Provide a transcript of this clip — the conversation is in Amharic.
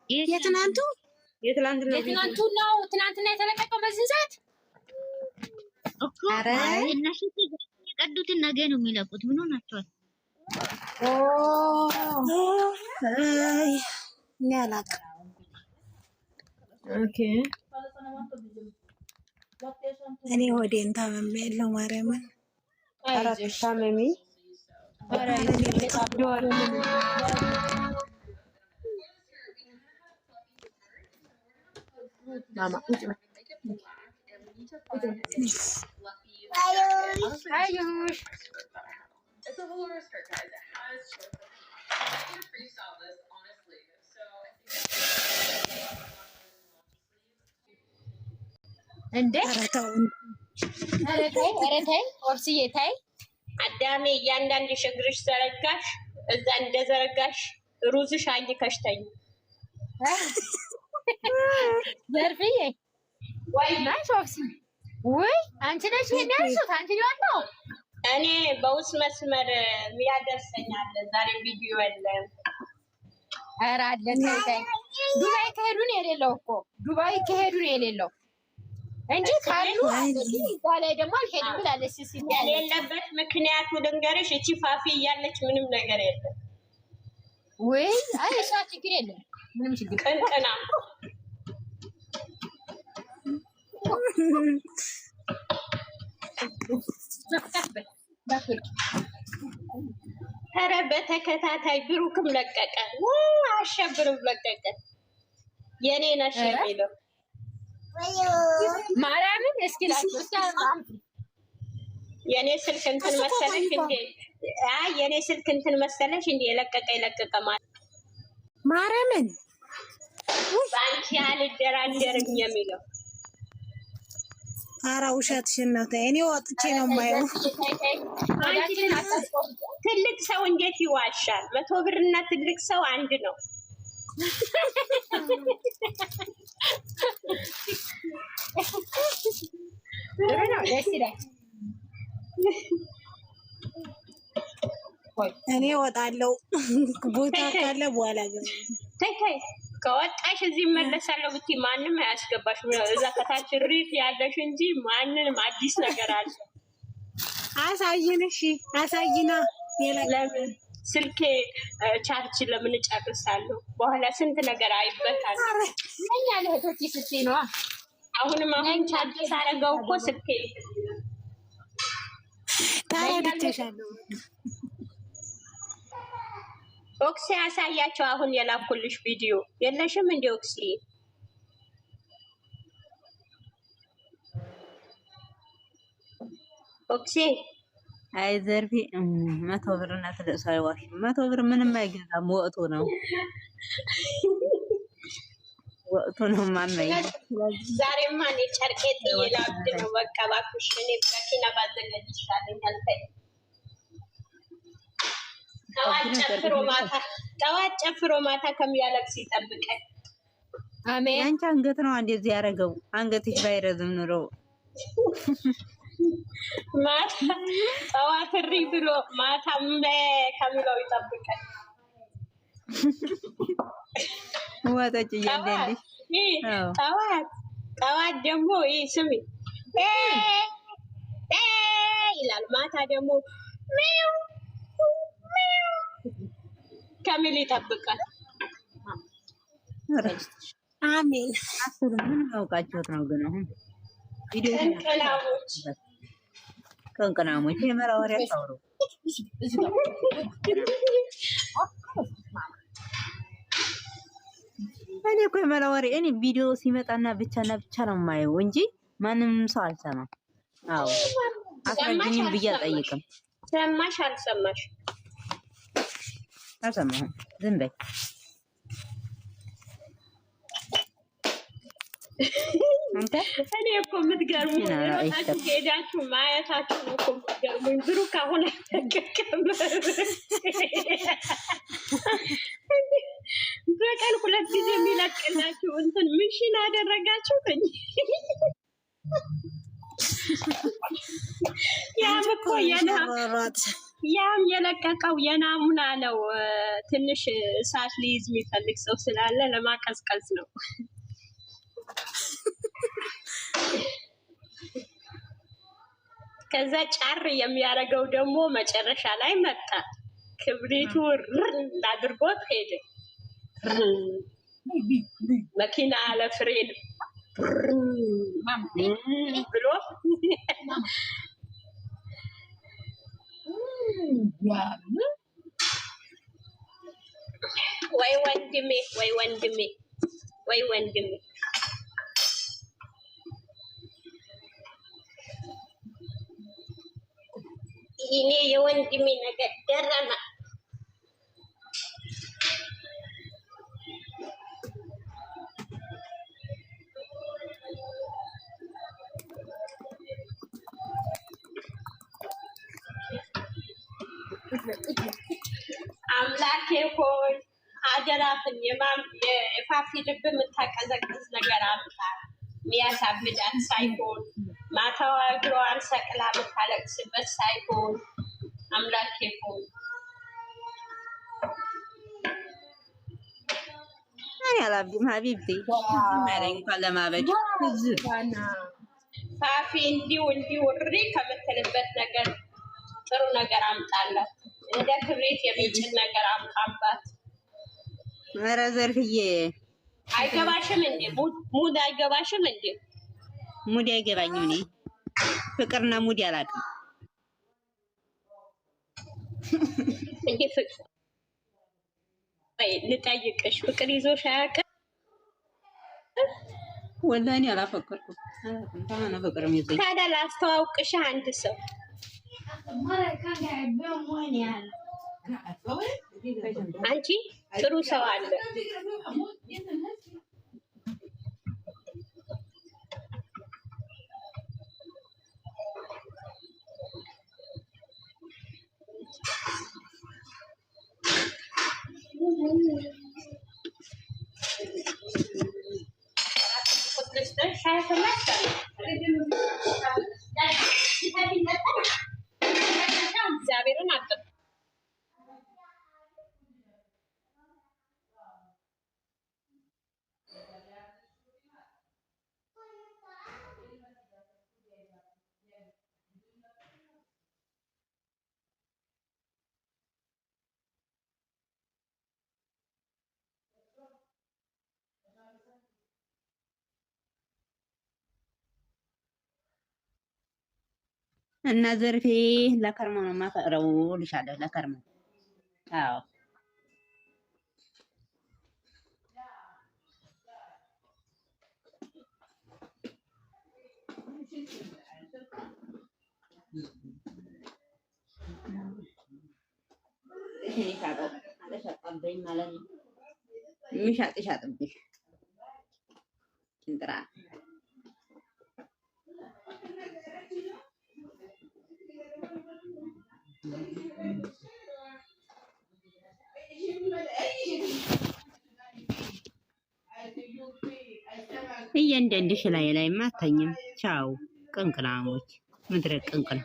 የትናንቱ ነው ትናንትና የተለቀቀው በዚህ ሰዓት ኧረ እነሱ የቀዱትን ነገ ነው የሚለቁት። ምን ሆናቸዋል? እኔ አላውቅም። ኦኬ እኔ ሆዴን ታመሜያለሁ። ማርያምን አራት ታመሚ ማማ አዩሽ እንዴ ኧረ ተይ ኦርስዬ ተይ። አዳሜ እያንዳንድሽ እግርሽ ዘረጋሽ፣ እዛ እንደዘረጋሽ ሩዝሽ አኝከሽ ተኝ። ዘርፍዬ ወይ ናሽ ኦርሲ ወይ አንቺ ነሽ የሚያልሱት አንቺ ነው። እኔ በውስጥ መስመር የሚያደርሰኛል። ዛሬ ቪዲዮ የለም። ኧረ አለ ተይ። ዱባይ ከሄዱ ነው የሌለው እኮ ዱባይ ከሄዱ ነው የሌለው እንጂ ካሉ እዛ ላይ ደግሞ አልሄድም ብላለች። ሲሲ የሌለበት ምክንያቱ ልንገርሽ፣ እቺ ፋፊ እያለች ምንም ነገር የለም። ወይ አይ እሷ ችግር የለም ምንም ችግር ቅንቅና ኧረ በተከታታይ ብሩክም ለቀቀ፣ አሸብርም ለቀቀ። የኔ ነሽ የሚለው ማርያምን እስኪ የኔ ስልክ እንትን መሰለሽ እንዴ? አይ የኔ ስልክ እንትን መሰለሽ እንዴ? የለቀቀ ማለት ማርያምን ባንቺ አልደራደርም የሚለው ኧረ ውሸትሽን ነው። ተይ እኔ ወጥቼ ነው የማየው። ትልቅ ሰው እንዴት ይዋሻል? 100 ብር እና ትልቅ ሰው አንድ ነው። እኔ እወጣለሁ ቦታ ካለ በኋላ ግን ተይ ከወጣሽ እዚህ እመለሳለሁ ብትይ ማንም አያስገባሽ። እዛ ከታች ሪት ያለሽ እንጂ ማንንም አዲስ ነገር አለ አሳይን። እሺ አሳይና። ለምን ስልኬ ቻርጅ ለምን እጨርሳለሁ? በኋላ ስንት ነገር አይበታል። እኛ ለህቶች ስትይ ነው። አሁን ቻርጅ ሳረገው እኮ ስልኬ ታረጋግተሻለሁ። ኦክሲ ያሳያቸው። አሁን የላኩልሽ ቪዲዮ የለሽም እንዴ ኦክሲ? ኦክሲ አይ ዘርፊ 100 ብር እና ትልቅ ሰው አይዋሽም። 100 ብር ምንም አይገዛም። ወቅቱ ነው ማማዬ። ዛሬማ እኔ ጨርቄ ጥዬ ላብድ ነው። በቃ እባክሽ እኔ በኪና ባዘጋጅ ይሻለኛል። ተይ ጠዋት ጨፍሮ ማታ ከሚያለቅስ ይጠብቀኝ። አሜን። አንቺ አንገት ነው እንደዚህ ያደረገው። አንገትሽ ባይረዝም ኑሮ ማታ ጠዋት እሪ ብሎ ማታ ከሚለው ይጠብቀኝ። ወጣች እያንዳንድሽ ጠዋት ደግሞ ስሚ ይላል። ማታ ደግሞ ከሚል ይጠብቃል። አሜን። ምን አውቃችሁት ነው ግን አሁን ቪዲዮ ቅንቅናሞች የመራወሪያ ታውሩ። እኔ እኮ የመራወሪ እኔ ቪዲዮ ሲመጣና ብቻና ብቻ ነው የማየው እንጂ ማንም ሰው አልሰማም። አዎ አስረጅኝም ብዬ አልጠይቅም። ሰማሽ አልሰማሽ አልሰማሁም። ዝም በይ። አንተ እኔ እኮ የምትገርሙ ሮጣችሁ ሄዳችሁ ማየታችሁ ነው እኮ የምትገርሙኝ። ብሩክ አሁን አይተከከም። በቀን 2 ጊዜ የሚለቅላችሁ እንትን ምሽን አደረጋችሁኝ። ያም እኮ ያም የለቀቀው የናሙና ነው። ትንሽ እሳት ሊይዝ የሚፈልግ ሰው ስላለ ለማቀዝቀዝ ነው። ከዛ ጫር የሚያደርገው ደግሞ መጨረሻ ላይ መጣ። ክብሪቱ አድርጎት ሄደ። መኪና አለ ፍሬን ብሎ ወይ ወንድሜ ወይ ወንድሜ ወይ ወንድሜ ይሄ የወንድሜ ነገር ደረመ። አምላኬ ሆይ አደራህን የፋፊ ልብ የምታቀዘቅዝ ነገር አምጣ። የሚያሳብዳት ሳይሆን ማታዋ እግሯን ሰቅላ የምታለቅስበት ሳይሆን አምላኬ ሆይ እኔ አላብድም ሀቢብቴ ማለኝ እንኳን ለማበድ ፋፊ እንዲሁ እሪ ከምትልበት ነገር ጥሩ ነገር አምጣላት። እንደ ክብሪት የሚጭን ነገር አምጣባት። ኧረ ዘርፍዬ አይገባሽም እንዴ? ሙድ አይገባሽም እንዴ? ሙድ አይገባኝም። እኔ ፍቅርና ሙድ አላውቅም። እንዴ ፍቅር ልጠይቅሽ፣ ፍቅር ይዞሽ አያውቅም? ወላሂ እኔ አላፈቀርኩም። ታና ፍቅር የሚይዘኝ ታዲያ ላስተዋውቅሽ አንድ ሰው አንቺ ጥሩ ሰው አለ። እግዚአብሔርን አጥብ እና ዘርፌ ለከርሞ ነው የማፈቅረው ልሻለሁ። ለከርሞ አዎ ይሄ ካለው አለሻጣብኝ ማለት ነው። የሚሻጥብሽ እንጥራ እያንዳንድሽ ላይ ማተኝም ቻው ቅንቅናሞች ምድረ ቅንቅን